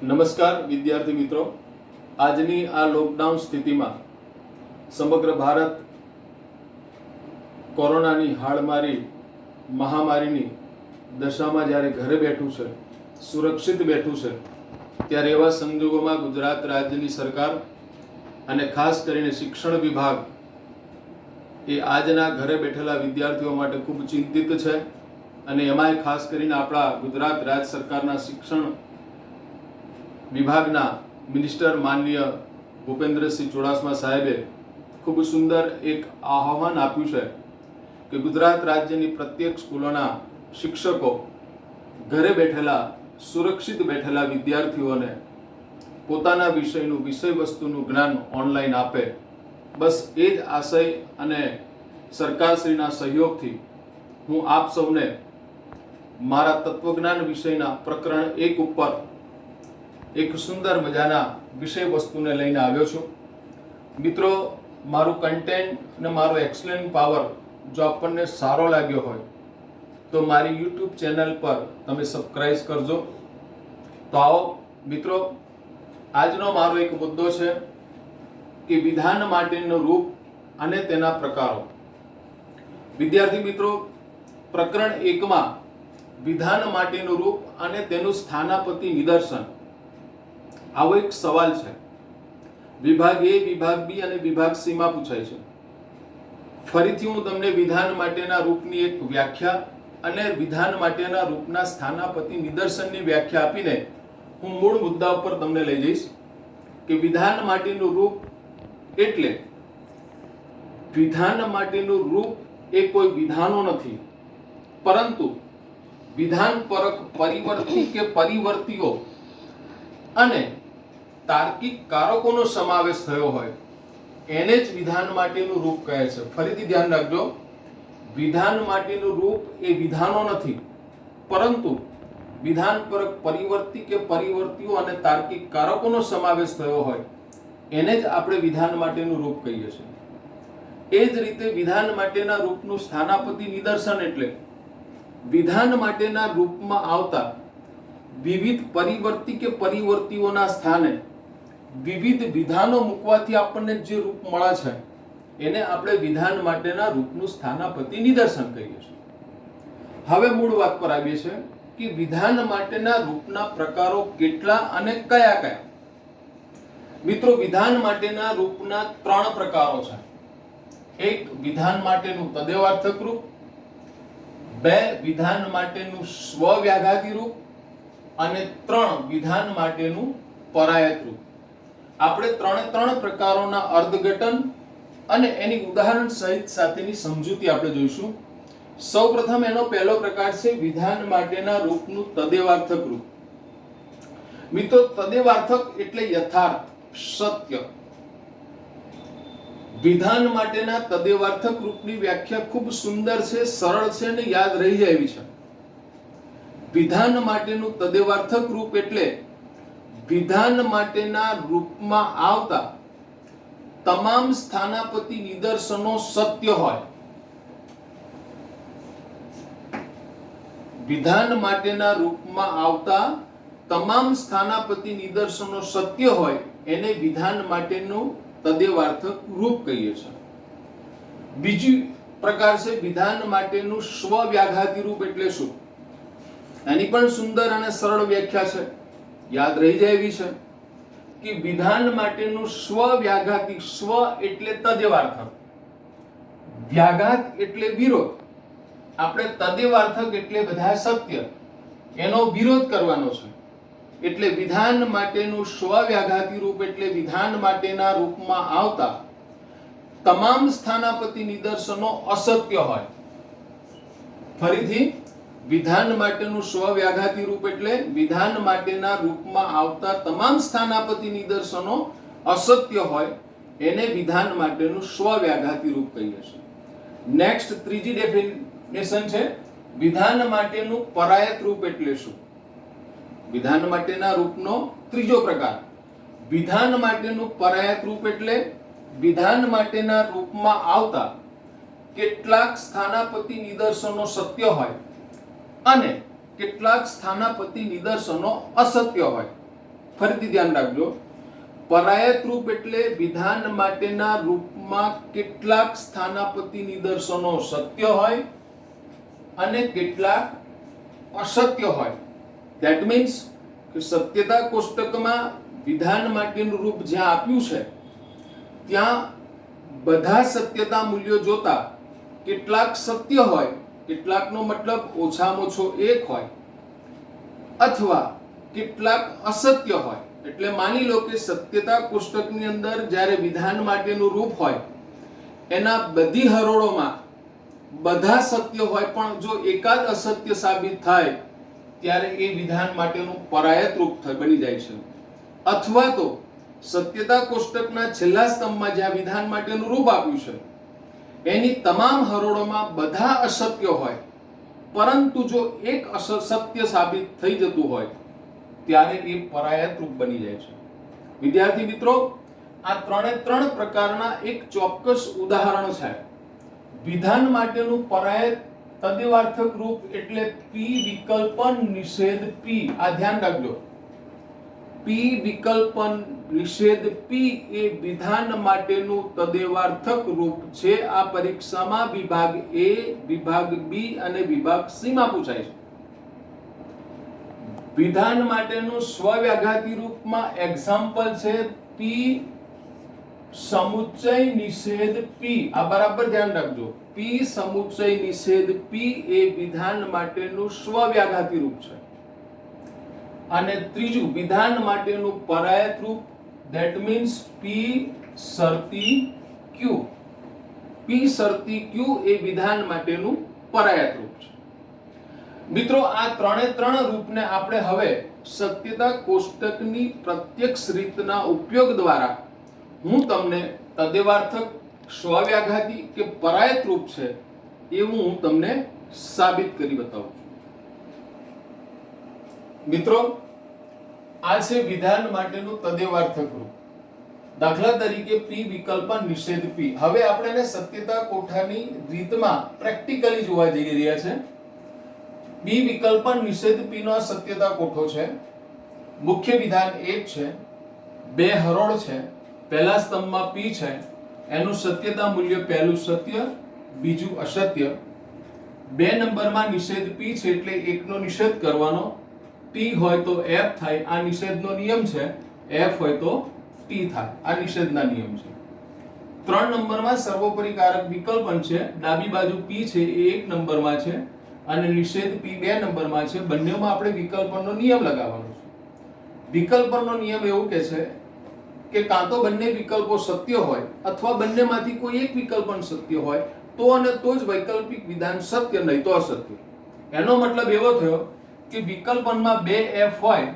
નમસ્કાર વિદ્યાર્થી મિત્રો, આજની આ લોકડાઉન સ્થિતિમાં સમગ્ર ભારત કોરોનાની હાડમારી મહામારીની દશામાં જ્યારે ઘરે બેઠું છે, સુરક્ષિત બેઠું છે, ત્યારે એવા સંજોગોમાં ગુજરાત રાજ્યની સરકાર અને ખાસ કરીને શિક્ષણ વિભાગ એ આજના ઘરે બેઠેલા વિદ્યાર્થીઓ માટે ખૂબ ચિંતિત છે. અને એમાંય ખાસ કરીને આપણા ગુજરાત રાજ્ય સરકારના શિક્ષણ વિભાગના મિનિસ્ટર માનનીય ભૂપેન્દ્રસિંહ ચુડાસમા સાહેબે ખૂબ સુંદર એક આહ્વાન આપ્યું છે કે ગુજરાત રાજ્યની પ્રત્યેક સ્કૂલોના શિક્ષકો ઘરે બેઠેલા સુરક્ષિત બેઠેલા વિદ્યાર્થીઓને પોતાના વિષયનું વિષય વસ્તુનું જ્ઞાન ઓનલાઈન આપે. બસ એ જ આશય અને સરકારશ્રીના સહયોગથી હું આપ સૌને મારા તત્વજ્ઞાન વિષયના પ્રકરણ 1 ઉપર એક સુંદર મજાના વિષય વસ્તુને લઈને આવ્યો છું. મિત્રો, મારું કન્ટેન્ટ અને મારો એક્સપ્લેન પાવર જો આપણને સારો લાગ્યો હોય તો મારી યુટ્યુબ ચેનલ પર તમે સબસ્ક્રાઇબ કરજો. તો આવો મિત્રો, આજનો મારો એક મુદ્દો છે કે વિધાન માટેનું રૂપ અને તેના પ્રકારો. વિદ્યાર્થી મિત્રો, પ્રકરણ 1 માં વિધાન માટેનું રૂપ અને તેનું સ્થાનાપતિ નિદર્શન આવો એક સવાલ છે. વિભાગ A, વિભાગ B અને વિભાગ C માં પૂછાય છે. ફરીથી હું તમને વિધાન માટેના રૂપની એક વ્યાખ્યા અને વિધાન માટેના રૂપના સ્થાનાપતિ નિદર્શનની વ્યાખ્યા આપીને હું મૂળ મુદ્દા ઉપર તમને લઈ જઈશ કે વિધાન માટેનું રૂપ એટલે વિધાન માટેનું રૂપ એ કોઈ વિધાનો નથી, પરંતુ વિધાન પરક પરિવર્તી કે પરિવર્તીઓ અને તાર્કિક કારકોનો સમાવેશ થયો હોય એને જ વિધાન માટેનું રૂપ કહે છે. ફરીથી ધ્યાન રાખજો, વિધાન માટેનું રૂપ એ વિધાનો નથી, પરંતુ વિધાન પરક પરિવર્તી કે પરિવર્તીઓ અને તાર્કિક કારકોનો સમાવેશ થયો હોય એને જ આપણે વિધાન માટેનું રૂપ કહીએ છીએ. એ જ રીતે વિધાન માટેના રૂપનું સ્થાનાપતિ નિદર્શન એટલે વિધાન માટેના રૂપમાં આવતા વિવિધ પરિવર્તી કે પરિવર્તીઓના સ્થાને વિવિધ વિધાનો મૂકવાથી આપણને જે રૂપ મળે છે એને આપણે વિધાન માટેના રૂપનું સ્થાનાપતિ નિદર્શન કહીએ છીએ. હવે મૂળ વાત પર આવીએ છીએ કે વિધાન માટેના રૂપના પ્રકારો કેટલા અને કયા કયા. મિત્રો, વિધાન માટેના રૂપના 3 પ્રકારો છે. એક, વિધાન માટેનું તદેવાર્થક રૂપ. 2, વિધાન માટેનું સ્વવ્યાઘાતી રૂપ. અને 3, વિધાન માટેનું પરાયત રૂપ. આપણે 3 પ્રકારોના અર્થઘટન અને એની ઉદાહરણ સહિત સાથેની સમજૂતી આપણે જોઈશું. સૌપ્રથમ એનો પહેલો પ્રકાર છે વિધાન માટેના રૂપનું તદેવાર્થક રૂપ. મિત્રો, તદેવાર્થક એટલે યથાર્થ, સત્ય. વિધાન માટેના તદેવાર્થક રૂપની વ્યાખ્યા ખૂબ સુંદર છે, સરળ છે અને યાદ રહી જાય એવી છે. વિધાન માટેનું તદેવાર્થક રૂપ એટલે વિધાન માટેના રૂપમાં આવતા તમામ સ્થાનાપતિ નિદર્શનો સત્ય હોય. વિધાન માટેના રૂપમાં આવતા તમામ સ્થાનાપતિ નિદર્શનો સત્ય હોય એને વિધાન માટેનું તદેવાર્થક રૂપ કહીએ છીએ. બીજી પ્રકાર છે વિધાન માટેનું સ્વવ્યાઘાતી રૂપ. એટલે શું? એની પણ સુંદર અને સરળ વ્યાખ્યા છે, યાદ રહી જાય એવી છે કે વિધાન માટેનું સ્વવ્યાઘાતી, સ્વ એટલે તદેવાર્થક, વ્યાઘાત એટલે વિરોધ. આપણે તદેવાર્થક એટલે બધા સત્ય, એનો વિરોધ કરવાનો છે. એટલે વિધાન માટેનું સ્વવ્યાઘાતી રૂપ એટલે વિધાન માટેના રૂપમાં આવતા તમામ સ્થાનાપતિ નિદર્શનો અસત્ય હોય. ફરીથી, વિધાન માટેનું સ્વવ્યાઘાતી રૂપ એટલે વિધાન માટેના રૂપમાં આવતા તમામ સ્થાનાપતિ નિદર્શનો અસત્ય હોય એને વિધાન માટેનું સ્વવ્યાઘાતી રૂપ કહીએ છીએ. નેક્સ્ટ, ત્રીજી ડેફિનેશન છે વિધાન માટેનું પરાયત રૂપ. એટલે શું? વિધાન માટેના રૂપનો ત્રીજો પ્રકાર. વિધાન માટેનું પરાયત રૂપ એટલે વિધાન માટેના રૂપમાં આવતા કેટલાક સ્થાનાપતિ નિદર્શનો સત્ય હોય અને કેટલાક સ્થાનાપતિ નિદર્શનો અસત્ય હોય. ફરીથી ધ્યાન રાખજો, પરાયત રૂપ એટલે વિધાન માટેના રૂપમાં કેટલાક સ્થાનાપતિ નિદર્શનો સત્ય હોય અને કેટલાક અસત્ય હોય. ધેટ મીન્સ કે સત્યતા કોષ્ટકમાં વિધાન માટેનું રૂપ જ્યાં આપ્યું છે ત્યાં બધા સત્યતા મૂલ્યો જોતા કેટલાક સત્ય હોય, કેટલાકનો મતલબ ઓછામાં ઓછો એક હોય, અથવા કેટલાક અસત્ય હોય. એટલે માની લો કે સત્યતા કોષ્ટકની અંદર જ્યારે વિધાન માટેનું રૂપ હોય એના બધી હરોળોમાં બધા સત્ય હોય, પણ જો એકાદ અસત્ય સાબિત થાય ત્યારે એ વિધાન માટેનું પરાયત રૂપ બની જાય છે. અથવા તો સત્યતા કોષ્ટકના છેલ્લા સ્તંભમાં જ્યાં વિધાન માટેનું રૂપ આપ્યું છે એની તમામ હરોળોમાં બધા અસત્ય હોય, પરંતુ જો એક સત્ય સાબિત થઈ જતું હોય ત્યારે એ પરાયત રૂપ બની જાય છે. વિદ્યાર્થી મિત્રો, આ ત્રણ પ્રકારના એક ચોક્કસ ઉદાહરણ છે. વિધાન માટેનું પરાયત તદેવાર્થક રૂપ એટલે પી વિકલ્પન નિષેધ પી. આ ધ્યાન રાખજો, પી વિકલ્પન નિષેધ પી એ વિધાન માટેનું તદેવાર્થક રૂપ છે. આ પરીક્ષામાં વિભાગ એ, વિભાગ બી અને વિભાગ સી માં પૂછાય છે. વિધાન માટેનું સ્વવ્યાઘાતી રૂપમાં એક્ઝામ્પલ છે પી સમુચ્ચય નિષેધ પી. આ બરાબર ધ્યાન રાખજો, પી સમુચ્ચય નિષેધ પી એ વિધાન માટેનું સ્વવ્યાઘાતી રૂપ છે. અને ત્રીજું વિધાન માટેનું પરાયત રૂપ, ધેટ મીન્સ પી શરતી ક્યુ. પી શરતી ક્યુ એ વિધાન માટેનું પરાયત રૂપ છે. મિત્રો, આ ત્રણ રૂપને આપણે હવે સત્યતા કોષ્ટકની પ્રત્યક્ષ રીતના ઉપયોગ દ્વારા હું તમને તદેવાર્થક, સ્વવ્યાઘાતી કે પરાયત રૂપ છે એવું હું તમને સાબિત કરી બતાવું છું. મિત્રો, આ છે વિધાન માટેનું તદેવાર્થક રૂપ. દાખલા તરીકે પી વિકલ્પન નિષેધ પી. હવે આપણે એને સત્યતા કોઠાની રીતમાં પ્રેક્ટિકલી જોવા જઈ રહ્યા છે. પી વિકલ્પન નિષેધ પી નો સત્યતા કોઠો છે. મુખ્ય વિધાન 1 છે, બે હરોળ છે, પહેલા સ્તંભમાં પી છે, એનું સત્યતા મૂલ્ય પહેલું સત્ય, બીજું અસત્ય. 2 નંબરમાં નિષેધ પી છે એટલે એકનો નિષેધ કરવાનો. ટી હોય તો એફ થાય, આ નિષેધનો નિયમ છે. એફ હોય તો ટી થાય, આ નિષેધના નિયમ છે. 3 નંબરમાં સર્વોપરીકારક વિકલ્પન છે. ડાબી બાજુ પી છે એ 1 નંબરમાં છે અને નિષેધ પી 2 નંબરમાં છે. બંનેમાં આપણે વિકલ્પનનો નિયમ લગાવવાનો છે. વિકલ્પનનો નિયમ એવું કહે છે કે કાં તો બંને વિકલ્પો સત્ય હોય અથવા બંનેમાંથી કોઈ એક વિકલ્પન સત્ય હોય તો અને તો જ વૈકલ્પિક વિધાન સત્ય, નહીં તો અસત્ય. એનો મતલબ એવો થયો કે વિકલ્પનમાં 2f હોય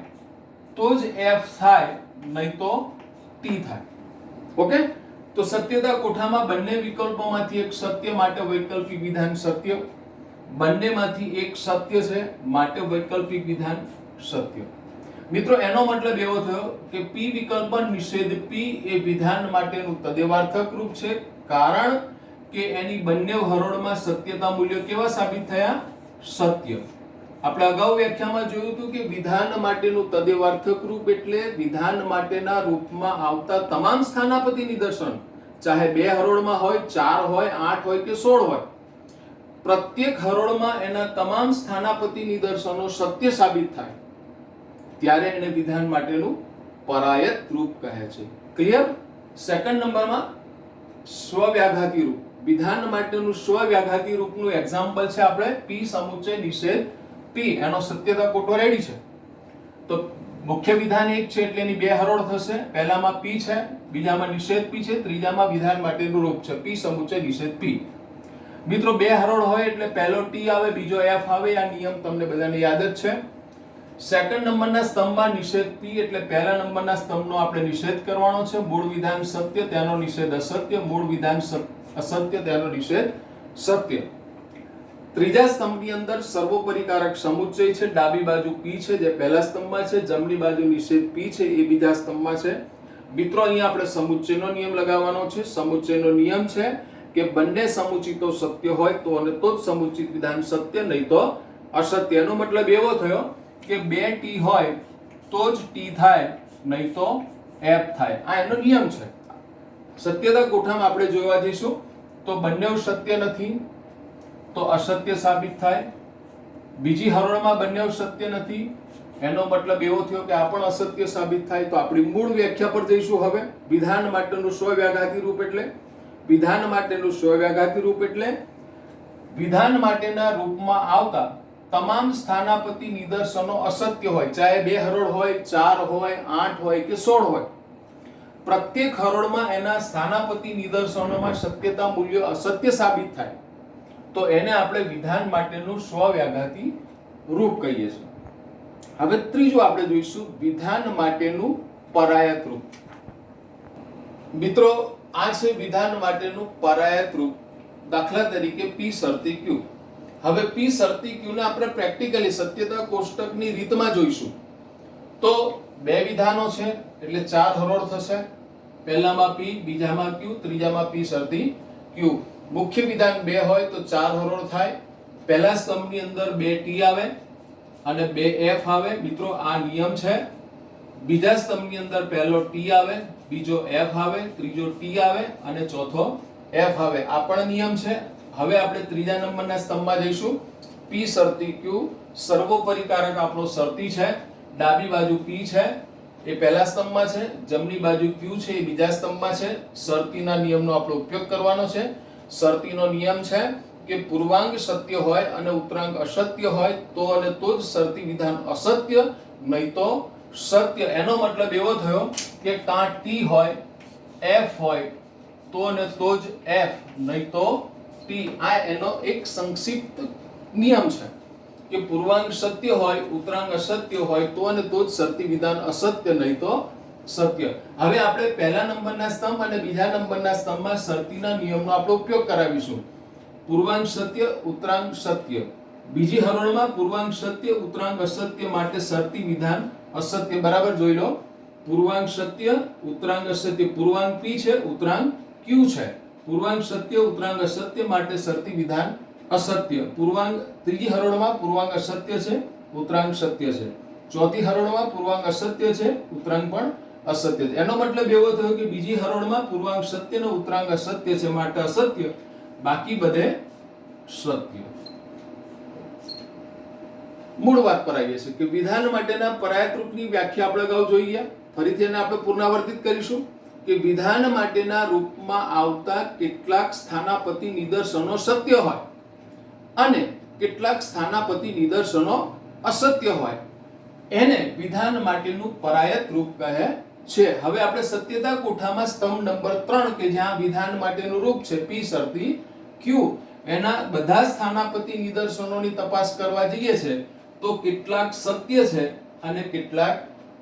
તો જ f થાય, નહીં તો t થાય. ઓકે, તો સત્યતા કોઠામાં બંને વિકલ્પોમાંથી એક સત્ય માટે વૈકલ્પિક વિધાન સત્ય, બંનેમાંથી એક સત્ય છે માટે વૈકલ્પિક વિધાન સત્ય. મિત્રો, એનો મતલબ એવો થયો કે પી વિકલ્પન નિષેધ પી એ વિધાન માટેનું તદેવાર્થક રૂપ છે, કારણ કે એની બંને હરોળમાં સત્યતા મૂલ્ય કેવા સાબિત થયા? સત્ય. આપણે અગાઉ વ્યાખ્યામાં જોયું હતું કે વિધાન માટેનું તદેવાર્થક રૂપ એટલે વિધાન માટેના રૂપમાં આવતા તમામ સ્થાનાપતિ નિદર્શન, ચાહે બે હરોળમાં હોય, 4 હોય, 8 હોય કે 16 હોય, પ્રત્યેક હરોળમાં એના તમામ સ્થાનાપતિ નિદર્શનો સત્ય સાબિત થાય ત્યારે એને વિધાન માટેનું પરાયત રૂપ કહે છે. ક્લિયર? સેકન્ડ નંબરમાં સ્વવ્યાઘાતી રૂપ. વિધાન માટેનું સ્વવ્યાઘાતી રૂપનું એક્ઝામ્પલ છે આપણે પી સમુચ્ચય નિષેધ પી. એનો સત્યતા કોઠો રેડી છે. તો મુખ્ય વિધાન 1 છે એટલે એની બે હરોળ થશે. પહેલામાં પી છે, બીજામાં નિષેધ પી છે, ત્રીજામાં વિધાન માટેનું રૂપ છે પી સમુચ્ચય નિષેધ પી. મિત્રો, બે હરોળ હોય એટલે પહેલો ટી આવે, બીજો એફ આવે. આ નિયમ તમને બધાને યાદ જ છે. સેકન્ડ નંબરના સ્તંભમાં નિષેધ પી એટલે પહેલા નંબરના સ્તંભનો આપણે નિષેધ કરવાનો છે. મૂળ વિધાન સત્ય, તેનો નિષેધ અસત્ય. મૂળ વિધાન અસત્ય, તેનો નિષેધ સત્ય. ત્રીજા સ્તંભની અંદર સર્વોપરીકારક સમુચ્ચય છે. ડાબી બાજુ પી છે જે પહેલા સ્તંભમાં છે, જમણી બાજુ નિષેધ પી છે એ બીજા સ્તંભમાં છે. મિત્રો, અહીંયા આપણે સમુચ્ચયનો નિયમ લગાવવાનો છે. સમુચ્ચયનો નિયમ છે કે બંને સમુચિતો સત્ય હોય તો અને તો જ સમુચિત વિધાન સત્ય, નહીં તો અસત્ય. એનો મતલબ એવો થયો કે 2 ટી હોય તો જ ટી થાય નહીં તો f થાય. આ એનો નિયમ છે. સત્યતા કોઠામાં આપણે જોવા જઈશું તો બંને સત્ય નથી તો અસત્ય સાબિત થાય. બીજી હરોળમાં બંને સત્ય નથી એનો મતલબ એવો થયો કે આ પણ અસત્ય સાબિત થાય. તો આપણી મૂળ વ્યાખ્યા પર જઈશું. હવે વિધાન માટેનું સ્વવ્યાઘાતી રૂપ એટલે વિધાન માટેનું સ્વવ્યાઘાતી રૂપ એટલે વિધાન માટેના રૂપમાં આવતા તમામ સ્થાનાપતિ નિદર્શનો અસત્ય હોય, ચાહે 2 હરોળ હોય, 4 હોય, 8 હોય કે 16 હોય. પ્રત્યેક હરોળમાં એના સ્થાનાપતિ નિદર્શનોમાં સત્યતા મૂલ્ય અસત્ય સાબિત થાય તો એને આપણે વિધાન માટેનું સ્વવ્યાઘાતી રૂપ કહીએ છીએ. હવે ત્રીજું આપણે જોઈશું વિધાન માટેનું પરાયત રૂપ. મિત્રો આ છે વિધાન માટેનું પરાયત રૂપ. દાખલા તરીકે p શરતી q. હવે p શરતી q ને આપણે પ્રેક્ટિકલી સત્યતા કોષ્ટકની રીતમાં જોઈશું. તો બે વિધાનો છે એટલે 4 હરોળ થશે. પહેલામાં p, બીજામાં q, ત્રીજામાં p શરતી q. મુખ્ય વિધાન 2 હોય તો 4 હરોળ થાય. પહેલા સ્તંભની અંદર 2 t આવે અને 2 f આવે. મિત્રો આ નિયમ છે. બીજા સ્તંભની અંદર પહેલો t આવે, બીજો f આવે, ત્રીજો t આવે અને ચોથો f આવે. આ પણ નિયમ છે. હવે આપણે ત્રીજા નંબરના સ્તંભમાં જઈશું. p શરતી q સર્વોપરિકારક આપણો શરતી છે. ડાબી બાજુ p છે એ પહેલા સ્તંભમાં છે, જમણી બાજુ q છે એ બીજા સ્તંભમાં છે. શરતીના નિયમનો આપણે ઉપયોગ કરવાનો છે. શરતીનો નિયમ છે કે પૂર્વાંગ સત્ય હોય અને ઉત્તરાંગ અસત્ય હોય તો અને તો જ શરતી વિધાન અસત્ય, નહીં તો સત્ય. એનો મતલબ એવો થયો કે કાં t હોય, f હોય તો અને તો જ f, નહીં તો t. આ એનો એક સંક્ષિપ્ત નિયમ છે કે પૂર્વાંગ સત્ય હોય, ઉત્તરાંગ અસત્ય હોય તો અને તો જ શરતી વિધાન અસત્ય, નહીં તો સત્ય. હવે આપણે પહેલા નંબરના સ્તંભ અને બીજા નંબરના સ્તંભમાં શરતીના નિયમનો આપણે ઉપયોગ કરાવીશું. પૂર્વાંગ સત્ય, ઉત્તરાંગ સત્ય. બીજી હરોળમાં પૂર્વાંગ સત્ય, ઉત્તરાંગ અસત્ય માટે શરતી વિધાન અસત્ય. બરાબર જોઈ લો. પૂર્વાંગ સત્ય, ઉત્તરાંગ અસત્ય. પૂર્વાંગ p છે, ઉત્તરાંગ q છે. પૂર્વાંગ સત્ય, ઉત્તરાંગ અસત્ય માટે શરતી વિધાન અસત્ય. પૂર્વાંગ ત્રીજી હરોળમાં પૂર્વાંગ અસત્ય છે, ઉત્તરાંગ સત્ય છે. ચોથી હરોળમાં પૂર્વાંગ અસત્ય છે, ઉત્તરાંગ પણ અસત્ય છે. એનો મતલબ એવો થયો કે બીજી હરોળમાં પૂર્વાંગ સત્ય અને ઉત્તરાંગ અસત્ય છે માટે અસત્ય, બાકી બધે સત્ય. મૂળ વાત પર આવીએ છીએ કે વિધાન માટેના પરાયત રૂપની વ્યાખ્યા આપણે અગાઉ જોઈ ગયા. ફરીથી એને આપણે પુનરાવર્તિત કરીશું કે વિધાન માટેના રૂપમાં આવતા કેટલાક સ્થાનાપતિ નિદર્શનો સત્ય હોય અને કેટલાક સ્થાનાપતિ નિદર્શનો અસત્ય હોય એને વિધાન માટેનું પરાયત રૂપ કહે છે. હવે આપણે સત્યતા કોઠામાં સ્તંભ નંબર 3 કે જ્યાં વિધાન માટેનું રૂપ છે p શરતી q, એના બધા સ્થાનાપતિ નિદર્શનોની તપાસ કરવા જઈએ છે તો કેટલાક સત્ય છે અને કેટલાક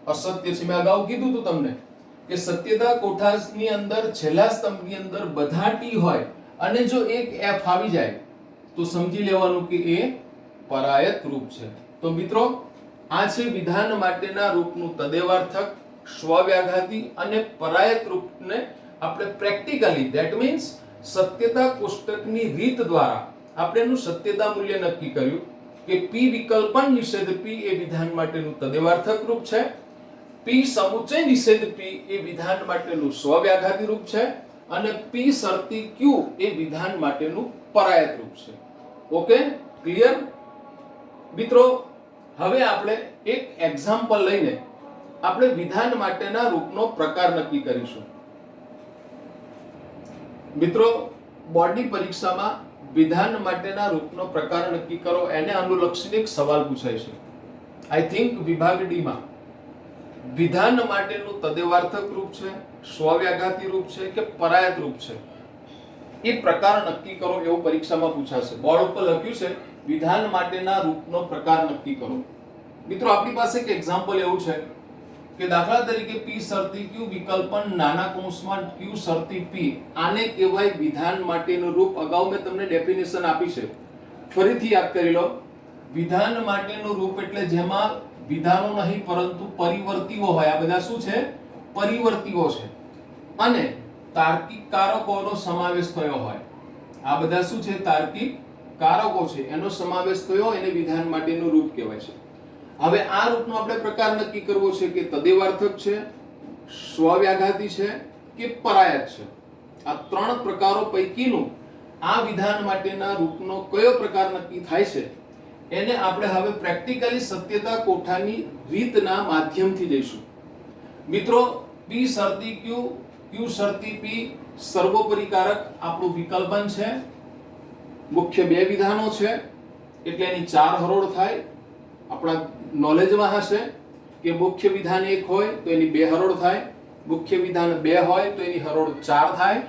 અસત્ય છે. મેં અગાઉ કીધું હતું તમને કે સત્યતા કોઠાની અંદર છેલ્લા સ્તંભની અંદર બધા t હોય અને જો એક f આવી જાય તો સમજી લેવાનું કે એ પરાયત રૂપ છે. તો મિત્રો આ છે વિધાન માટેના રૂપનું તદેવાર્થક, સ્વવ્યાઘાતી અને પરાયત રૂપને આપણે પ્રેક્ટિકલી, ધેટ મીન્સ સત્યતા કોષ્ટકની રીત દ્વારા આપણે એનું સત્યતા મૂલ્ય નક્કી કર્યું કે p વિકલ્પન નિષેધ p એ વિધાન માટેનું તદેવાર્થક રૂપ છે. p સમુચ્ચય નિષેધ p એ વિધાન માટેનું સ્વવ્યાઘાતી રૂપ છે અને p શરતી q એ વિધાન માટેનું પરાયત રૂપ છે. ઓકે, ક્લિયર મિત્રો? હવે આપણે એક એક્ઝામ્પલ લઈને આપણે વિધાન માટેના રૂપનો પ્રકાર નક્કી કરીશું. મિત્રો, બોર્ડની પરીક્ષામાં વિધાન માટેના રૂપનો પ્રકાર નક્કી કરો એને અનુલક્ષીને એક સવાલ પૂછાય છે. આઈ થિંક વિભાગ ડી માં વિધાન માટેનું તદેવાર્થક રૂપ છે, સ્વવ્યાઘાતી રૂપ છે કે પરાયત રૂપ છે એ પ્રકાર નક્કી કરો એવું પરીક્ષામાં પૂછાશે. બોર્ડ ઉપર લખ્યું છે વિધાન માટેના રૂપનો પ્રકાર નક્કી કરો. મિત્રો, આપણી પાસે એક એક્ઝામ્પલ એવું છે કે દાખલા તરીકે p શરતી q વિકલ્પન નાના કૌંસમાં q શરતી p, આને કહેવાય વિધાન માટેનું રૂપ. અગાઉ મેં તમને ડેફિનેશન આપી છે, ફરીથી યાદ કરી લો. વિધાન માટેનું રૂપ એટલે જેમાં વિધાનો નહીં પરંતુ પરિવર્તીઓ હોય. આ બધા શું છે? પરિવર્તીઓ છે અને તાર્કિક કારકોનો સમાવેશ થયો હોય. આ બધા શું છે? તાર્કિક કારકો છે, એનો સમાવેશ થયો, એને વિધાન માટેનું રૂપ કહેવાય છે. હવે આ રૂપનો આપણે પ્રકાર નક્કી કરવો છે કે તદેવાર્થક છે, સ્વવ્યાઘાતી છે કે પરાયત છે. આ ત્રણ પ્રકારો પૈકીનું આ વિધાન માટેના રૂપનો કયો પ્રકાર નક્કી થાય છે એને આપણે હવે પ્રેક્ટિકલી સત્યતા કોઠાની રીતના માધ્યમથી જઈશું. મિત્રો, P શરતી Q, Q શરતી P સર્વોપરીકારક આપણું વિકલ્પન છે. મુખ્ય બે વિધાનો છે એટલે એની ચાર હરોળ થાય. આપણા નોલેજમાં હશે કે મુખ્ય વિધાન 1 હોય તો એની બે હરોળ થાય, મુખ્ય વિધાન 2 હોય તો એની હરોળ 4 થાય,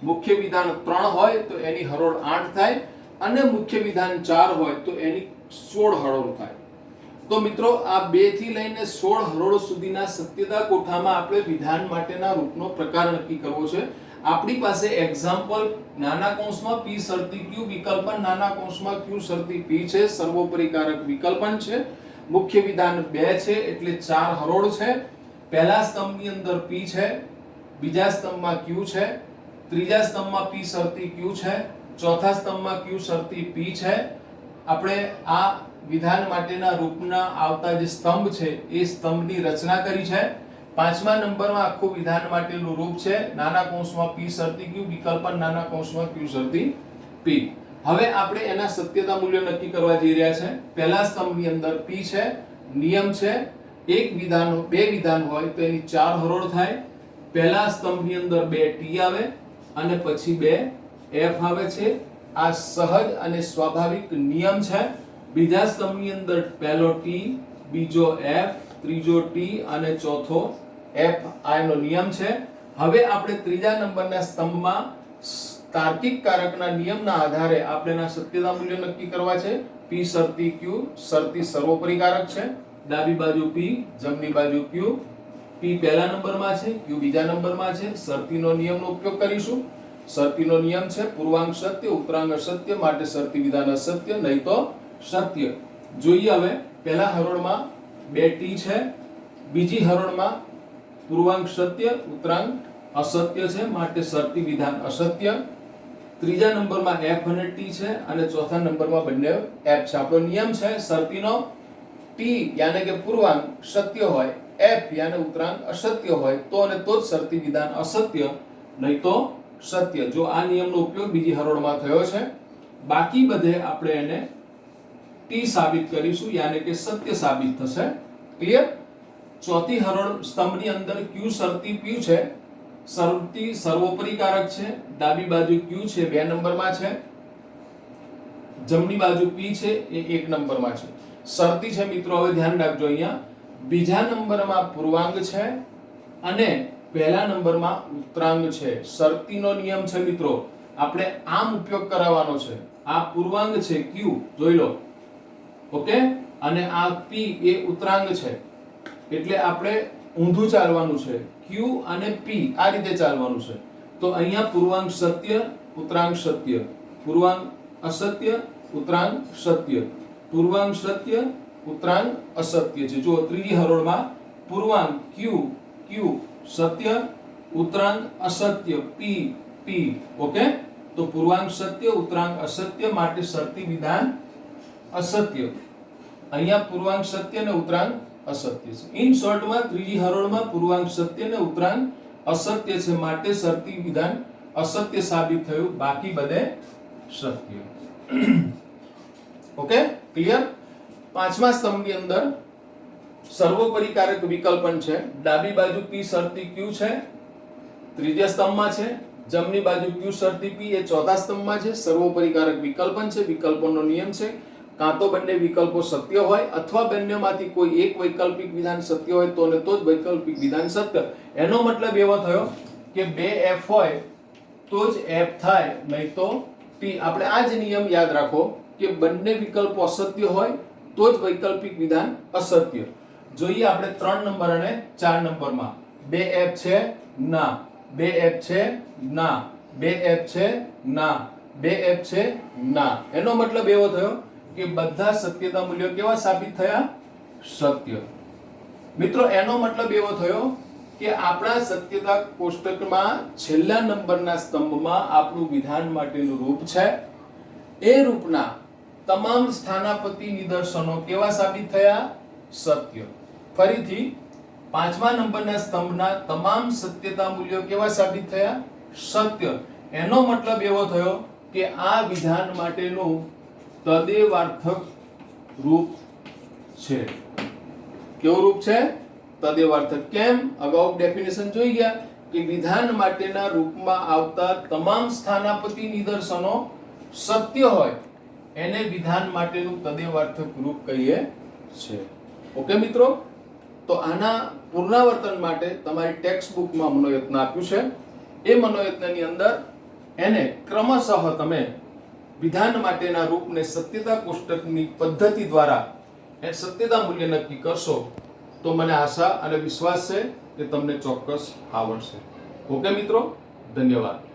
મુખ્ય વિધાન 3 હોય તો એની હરોળ 8 થાય અને મુખ્ય વિધાન 4 હોય તો એની 16 હરોળ થાય. તો મિત્રો, આ 2 થી લઈને 16 હરોળ સુધીના સત્યતા કોઠામાં આપણે વિધાન માટેના રૂપનો પ્રકાર નક્કી કરવો છે. આપણી પાસે એક્ઝામ્પલ નાના કૌંસમાં P શરતી Q વિકલ્પન નાના કૌંસમાં Q શરતી P છે, સર્વોપરીકારક વિકલ્પન છે, મુખ્ય વિધાન 2 છે એટલે 4 હરોળ છે. પહેલા સ્તંભની અંદર P છે, બીજા સ્તંભમાં Q છે, ત્રીજા સ્તંભમાં P શરતી Q છે, ચોથા સ્તંભમાં Q શરતી P છે. આપણે આ વિધાન માટેના રૂપના આવતા જે સ્તંભ છે એ સ્તંભની રચના કરી છે. પાંચમા નંબરમાં આખું વિધાન માટેનું રૂપ છે નાના કૌંસમાં P શરતી Q વિકલ્પન નાના કૌંસમાં Q શરતી P. હવે આપણે એના સત્યતા મૂલ્યો નક્કી કરવા જઈ રહ્યા છે. પહેલા સ્તંભની અંદર P છે, નિયમ છે, બે વિધાન હોય તો એની 4 હરોળ થાય. પહેલા સ્તંભની અંદર 2 T આવે અને પછી 2 F આવે છે. આ સહજ અને સ્વાભાવિક નિયમ છે. બીજા સ્તંભની અંદર પહેલો T, બીજો F, ત્રીજો T અને ચોથો F આ એનો નિયમ છે. હવે આપણે ત્રીજા નંબરના સ્તંભમાં તાર્કિક કારકના નિયમના આધારે આપણે સત્યતા મૂલ્ય નક્કી કરવા છે. P શરતી Q શરતી સર્વોપરીકારક છે. ડાબી બાજુ P, જમણી બાજુ Q. P પહેલા નંબરમાં છે, Q બીજા નંબરમાં છે. શરતીનો નિયમનો ઉપયોગ કરીશું. શરતીનો નિયમ છે પૂર્વાંક સત્ય ઉત્તરાંગ અસત્ય, માટે શરતી વિધાન અસત્ય નહીં તો સત્ય. જોઈએ હવે પહેલા હરોળમાં 2 T છે, બીજી હરોળમાં પૂર્વાંક સત્ય ઉત્તરાંગ અસત્ય છે માટે શરતી વિધાન અસત્ય. ત્રીજા નંબરમાં F અને T છે અને ચોથા નંબરમાં બંને F છે. આપણો નિયમ છે શરતીનો T યાને કે પૂર્વાંક સત્ય હોય, F યાને ઉત્તરાંગ અસત્ય હોય તો અને તો જ શરતી વિધાન અસત્ય નહીં તો સત્ય. જો આ નિયમનો ઉપયોગ બીજી હરોળમાં થયો છે, બાકી બધે આપણે એને T સાબિત કરીશું યાને કે સત્ય સાબિત થશે. ક્લિયર? ચોથી હરોળ સ્તંભની અંદર Q શરતી P છે, શરતી સર્વોપરીકારક છે. ડાબી બાજુ Q છે 2 નંબરમાં છે, જમણી બાજુ P છે એ 1 નંબરમાં છે. શરતી છે મિત્રો, હવે ધ્યાન રાખજો, અહીંયા બીજા નંબરમાં પૂર્વાંગ છે અને પહેલા નંબરમાં ઉત્તરાંગ છે. શરતીનો નિયમ છે મિત્રો, આપણે આમ ઉપયોગ કરાવવાનો છે. આ પૂર્વાંગ છે Q, જોઈ લો, ઓકે, અને આ P એ ઉત્તરાંગ છે એટલે આપણે ઊંધું ચાલવાનું છે. Q અને P આ રીતે ચાલવાનું છે. તો અહીંયા પૂર્વાંક સત્ય ઉત્તરાંગ સત્ય, પૂર્વાંક અસત્ય ઉત્તરાંગ સત્ય, પૂર્વાંક સત્ય ઉત્તરાંગ અસત્ય છે. જો ત્રીજી હરોળમાં પૂર્વાંક Q સત્ય ઉત્તરાંગ અસત્ય P. ઓકે, તો પૂર્વાંક સત્ય ઉત્તરાંગ અસત્ય માટે શરતી વિધાન અસત્ય. અહીંયા પૂર્વાંક સત્ય અને ઉત્તરાંગ અસત્ય છે. ઇન શોર્ટમાં ત્રીજી હરોળમાં પૂર્વાંક સત્ય અને ઉત્તરાંગ અસત્ય છે માટે શરતી વિધાન અસત્ય સાબિત થયું, બાકી બધે સત્ય. Okay, clear? પાંચમા સ્તંભની અંદર સર્વોપરીકારક વિકલ્પન છે. ડાબી બાજુ P શરતી Q છે, ત્રીજા સ્તંભમાં છે. જમણી બાજુ Q શરતી P એ ચોથા સ્તંભમાં છે. સર્વોપરીકારક વિકલ્પન છે. વિકલ્પનનો નિયમ છે કાં તો બંને વિકલ્પો સત્ય હોય અથવા બંનેમાંથી કોઈ એક વૈકલ્પિક વિધાન સત્ય હોય તો ને તો જ વૈકલ્પિક વિધાન સત્ય. એનો મતલબ એવો થયો કે 2 F હોય તો જ F થાય નહીં તો T. આપણે આ જ નિયમ યાદ રાખો કે બંને વિકલ્પો અસત્ય હોય તો જ વૈકલ્પિક વિધાન અસત્ય. જોઈએ આપણે 3 નંબર અને 4 નંબરમાં 2 F છે ના, 2 F છે ના, 2 F છે ના, 2 F છે ના. એનો મતલબ એવો થયો કે બધા સત્યતા મૂલ્યો કેવા સાબિત થયા? સત્ય. મિત્રો, એનો મતલબ એવો થયો કે આપણા સત્યતા કોષ્ટકમાં છેલ્લા નંબરના સ્તંભમાં આપણું વિધાન માટેનું રૂપ છે. એ રૂપના તમામ સ્થાનાપતિ નિદર્શનો કેવા સાબિત થયા? સત્ય. ફરીથી 5મા નંબરના સ્તંભના તમામ સત્યતા મૂલ્યો કેવા સાબિત થયા? સત્ય. એનો મતલબ એવો થયો કે આ વિધાન માટેનું તદેવાર્થક રૂપ છે. કેવું રૂપ છે? તદેવાર્થક. કેમ? અગાઉ ડેફિનેશન જોઈ ગયા કે વિધાન માટેના રૂપમાં આવતા તમામ સ્થાનાપતિ નિદર્શનો સત્ય હોય એને વિધાન માટેનું તદેવાર્થક રૂપ કહીએ છે. ઓકે મિત્રો, તો આના પુનરાવર્તન માટે તમારી ટેક્સ્ટ બુકમાં મનોયત્ન આપ્યું છે. એ મનોયત્નની અંદર એને ક્રમશઃ તમે વિધાન માટેના રૂપને સત્યતા કોષ્ટકની પદ્ધતિ દ્વારા એ સત્યતા મૂલ્ય નક્કી કરશો તો મને આશા અને વિશ્વાસ છે કે તમને ચોક્કસ આવડશે. ઓકે મિત્રો, ધન્યવાદ.